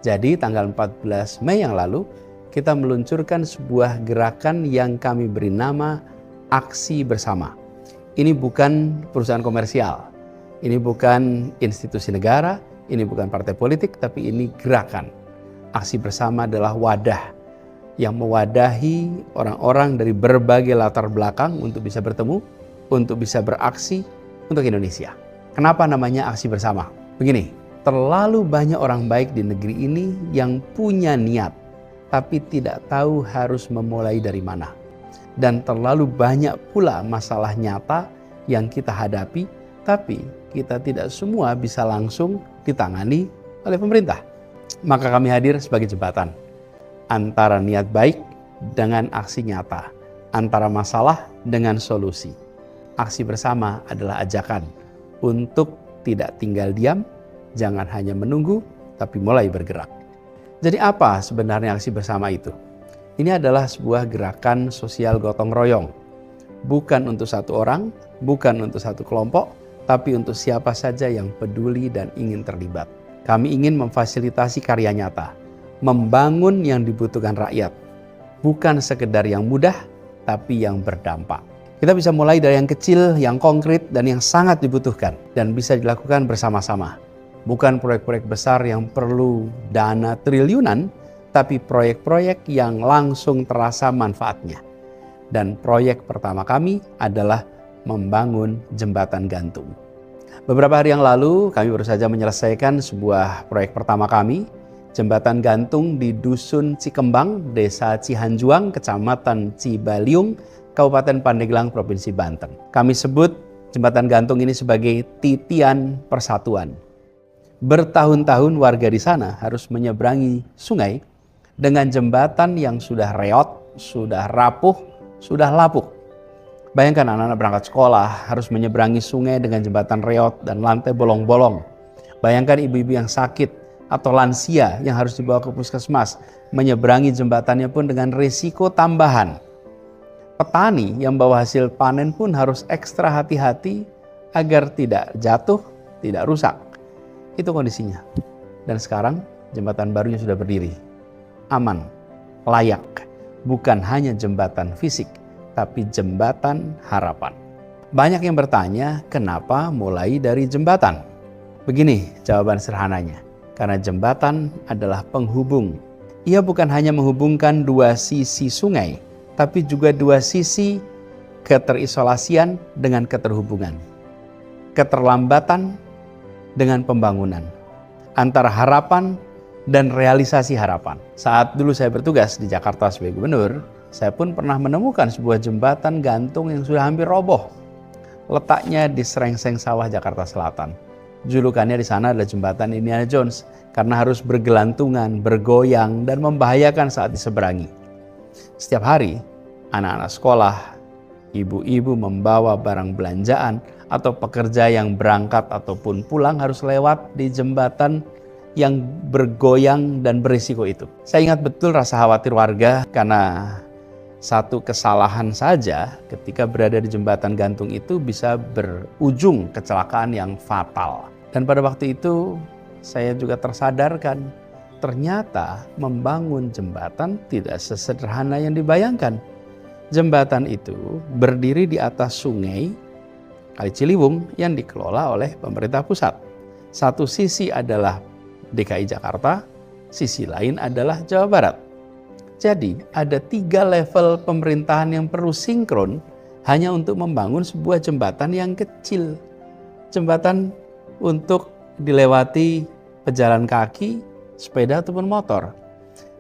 Jadi tanggal 14 Mei yang lalu kita meluncurkan sebuah gerakan yang kami beri nama Aksi Bersama. Ini bukan perusahaan komersial, ini bukan institusi negara, ini bukan partai politik, tapi ini gerakan. Aksi Bersama adalah wadah yang mewadahi orang-orang dari berbagai latar belakang untuk bisa bertemu, untuk bisa beraksi untuk Indonesia. Kenapa namanya Aksi Bersama? Begini, terlalu banyak orang baik di negeri ini yang punya niat, tapi tidak tahu harus memulai dari mana. Dan terlalu banyak pula masalah nyata yang kita hadapi, tapi kita tidak semua bisa langsung ditangani oleh pemerintah. Maka kami hadir sebagai jembatan antara niat baik dengan aksi nyata, antara masalah dengan solusi. Aksi Bersama adalah ajakan untuk tidak tinggal diam, jangan hanya menunggu, tapi mulai bergerak. Jadi apa sebenarnya Aksi Bersama itu? Ini adalah sebuah gerakan sosial gotong royong. Bukan untuk satu orang, bukan untuk satu kelompok, tapi untuk siapa saja yang peduli dan ingin terlibat. Kami ingin memfasilitasi karya nyata, membangun yang dibutuhkan rakyat. Bukan sekedar yang mudah, tapi yang berdampak. Kita bisa mulai dari yang kecil, yang konkret, dan yang sangat dibutuhkan. Dan bisa dilakukan bersama-sama. Bukan proyek-proyek besar yang perlu dana triliunan, tapi proyek-proyek yang langsung terasa manfaatnya. Dan proyek pertama kami adalah membangun jembatan gantung. Beberapa hari yang lalu kami baru saja menyelesaikan sebuah proyek pertama kami, jembatan gantung di Dusun Cikembang, Desa Cihanjuang, Kecamatan Cibaliung, Kabupaten Pandeglang, Provinsi Banten. Kami sebut jembatan gantung ini sebagai titian persatuan. Bertahun-tahun warga di sana harus menyeberangi sungai dengan jembatan yang sudah reot, sudah rapuh, sudah lapuk. Bayangkan anak-anak berangkat sekolah harus menyeberangi sungai dengan jembatan reot dan lantai bolong-bolong. Bayangkan ibu-ibu yang sakit atau lansia yang harus dibawa ke puskesmas, menyeberangi jembatannya pun dengan risiko tambahan. Petani yang bawa hasil panen pun harus ekstra hati-hati agar tidak jatuh, tidak rusak. Itu kondisinya. Dan sekarang jembatan barunya sudah berdiri. Aman, layak. Bukan hanya jembatan fisik, tapi jembatan harapan. Banyak yang bertanya, kenapa mulai dari jembatan? Begini jawaban sederhananya. Karena jembatan adalah penghubung. Ia bukan hanya menghubungkan dua sisi sungai, tapi juga dua sisi keterisolasian dengan keterhubungan. Keterlambatan dengan pembangunan. Antara harapan dan realisasi harapan. Saat dulu saya bertugas di Jakarta sebagai gubernur, saya pun pernah menemukan sebuah jembatan gantung yang sudah hampir roboh. Letaknya di Serengseng Sawah, Jakarta Selatan. Julukannya di sana adalah jembatan Indiana Jones karena harus bergelantungan, bergoyang, dan membahayakan saat diseberangi. Setiap hari, anak-anak sekolah, ibu-ibu membawa barang belanjaan atau pekerja yang berangkat ataupun pulang harus lewat di jembatan yang bergoyang dan berisiko itu. Saya ingat betul rasa khawatir warga karena satu kesalahan saja ketika berada di jembatan gantung itu bisa berujung kecelakaan yang fatal. Dan pada waktu itu saya juga tersadarkan ternyata membangun jembatan tidak sesederhana yang dibayangkan. Jembatan itu berdiri di atas sungai Kali Ciliwung yang dikelola oleh pemerintah pusat. Satu sisi adalah DKI Jakarta, sisi lain adalah Jawa Barat. Jadi ada 3 level pemerintahan yang perlu sinkron hanya untuk membangun sebuah jembatan yang kecil. Jembatan untuk dilewati pejalan kaki, sepeda ataupun motor.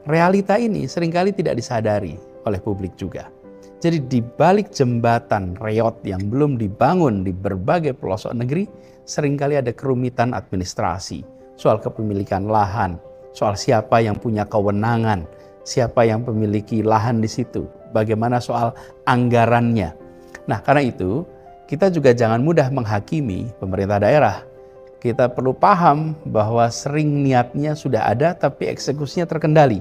Realita ini seringkali tidak disadari oleh publik juga. Jadi di balik jembatan reot yang belum dibangun di berbagai pelosok negeri, seringkali ada kerumitan administrasi, soal kepemilikan lahan, soal siapa yang punya kewenangan, siapa yang memiliki lahan di situ, bagaimana soal anggarannya. Nah, karena itu kita juga jangan mudah menghakimi pemerintah daerah. Kita perlu paham bahwa sering niatnya sudah ada tapi eksekusinya terkendali.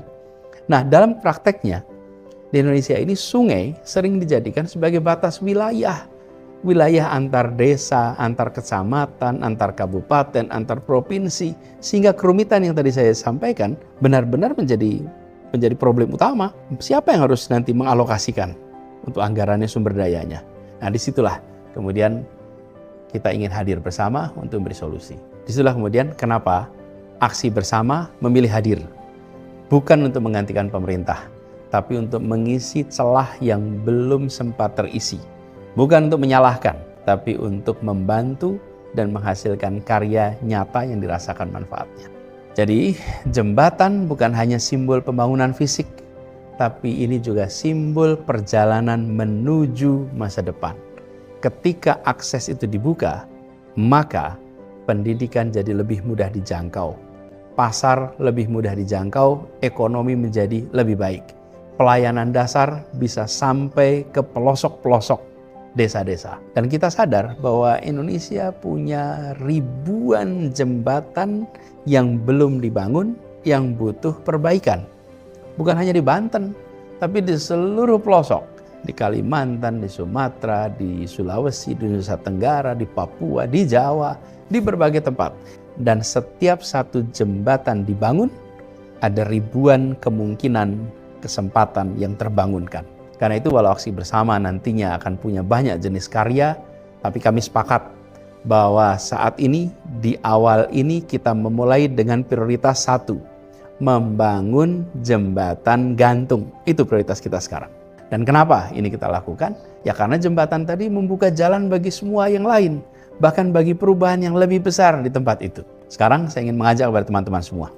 Nah, dalam prakteknya di Indonesia ini sungai sering dijadikan sebagai batas wilayah wilayah antar desa, antar kecamatan, antar kabupaten, antar provinsi, sehingga kerumitan yang tadi saya sampaikan benar-benar menjadi problem utama. Siapa yang harus nanti mengalokasikan untuk anggarannya, sumber dayanya? Nah, disitulah kemudian kita ingin hadir bersama untuk memberi solusi. Disitulah kemudian kenapa aksi bersama memilih hadir. Bukan untuk menggantikan pemerintah, tapi untuk mengisi celah yang belum sempat terisi. Bukan untuk menyalahkan, tapi untuk membantu dan menghasilkan karya nyata yang dirasakan manfaatnya. Jadi, jembatan bukan hanya simbol pembangunan fisik, tapi ini juga simbol perjalanan menuju masa depan. Ketika akses itu dibuka, maka pendidikan jadi lebih mudah dijangkau. Pasar lebih mudah dijangkau, ekonomi menjadi lebih baik. Pelayanan dasar bisa sampai ke pelosok-pelosok desa-desa. Dan kita sadar bahwa Indonesia punya ribuan jembatan yang belum dibangun, yang butuh perbaikan. Bukan hanya di Banten, tapi di seluruh pelosok. Di Kalimantan, di Sumatera, di Sulawesi, di Nusa Tenggara, di Papua, di Jawa, di berbagai tempat. Dan setiap satu jembatan dibangun, ada ribuan kemungkinan kesempatan yang terbangunkan. Karena itu walau aksi bersama nantinya akan punya banyak jenis karya, tapi kami sepakat bahwa saat ini, di awal ini kita memulai dengan prioritas satu, membangun jembatan gantung. Itu prioritas kita sekarang. Dan kenapa ini kita lakukan? Ya karena jembatan tadi membuka jalan bagi semua yang lain, bahkan bagi perubahan yang lebih besar di tempat itu. Sekarang saya ingin mengajak kepada teman-teman semua.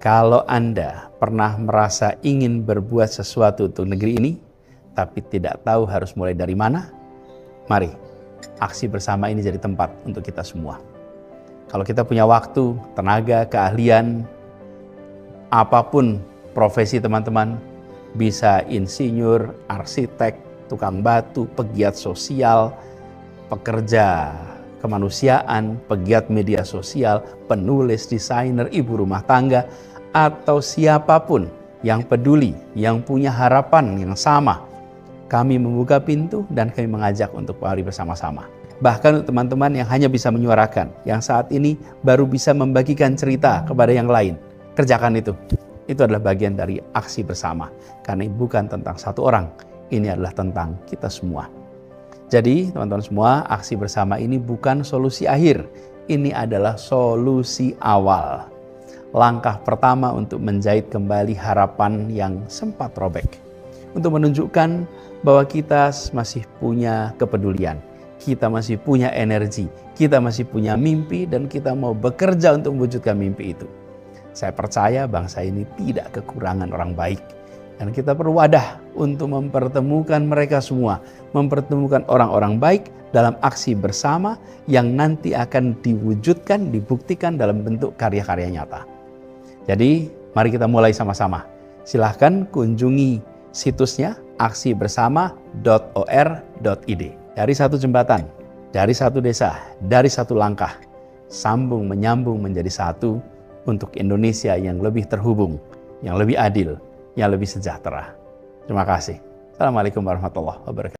Kalau Anda pernah merasa ingin berbuat sesuatu untuk negeri ini, tapi tidak tahu harus mulai dari mana, mari aksi bersama ini jadi tempat untuk kita semua. Kalau kita punya waktu, tenaga, keahlian, apapun profesi teman-teman, bisa insinyur, arsitek, tukang batu, pegiat sosial, pekerja kemanusiaan, pegiat media sosial, penulis, desainer, ibu rumah tangga, atau siapapun yang peduli, yang punya harapan yang sama. Kami membuka pintu dan kami mengajak untuk mari bersama-sama. Bahkan untuk teman-teman yang hanya bisa menyuarakan, yang saat ini baru bisa membagikan cerita kepada yang lain, kerjakan itu. Itu adalah bagian dari aksi bersama. Karena ini bukan tentang satu orang, ini adalah tentang kita semua. Jadi teman-teman semua, aksi bersama ini bukan solusi akhir. Ini adalah solusi awal. Langkah pertama untuk menjahit kembali harapan yang sempat robek. Untuk menunjukkan bahwa kita masih punya kepedulian. Kita masih punya energi. Kita masih punya mimpi dan kita mau bekerja untuk mewujudkan mimpi itu. Saya percaya bangsa ini tidak kekurangan orang baik. Dan kita perlu wadah untuk mempertemukan mereka semua. Mempertemukan orang-orang baik dalam aksi bersama yang nanti akan diwujudkan, dibuktikan dalam bentuk karya-karya nyata. Jadi mari kita mulai sama-sama. Silahkan kunjungi situsnya aksibersama.or.id. Dari satu jembatan, dari satu desa, dari satu langkah, sambung menyambung menjadi satu untuk Indonesia yang lebih terhubung, yang lebih adil, yang lebih sejahtera. Terima kasih. Assalamualaikum warahmatullahi wabarakatuh.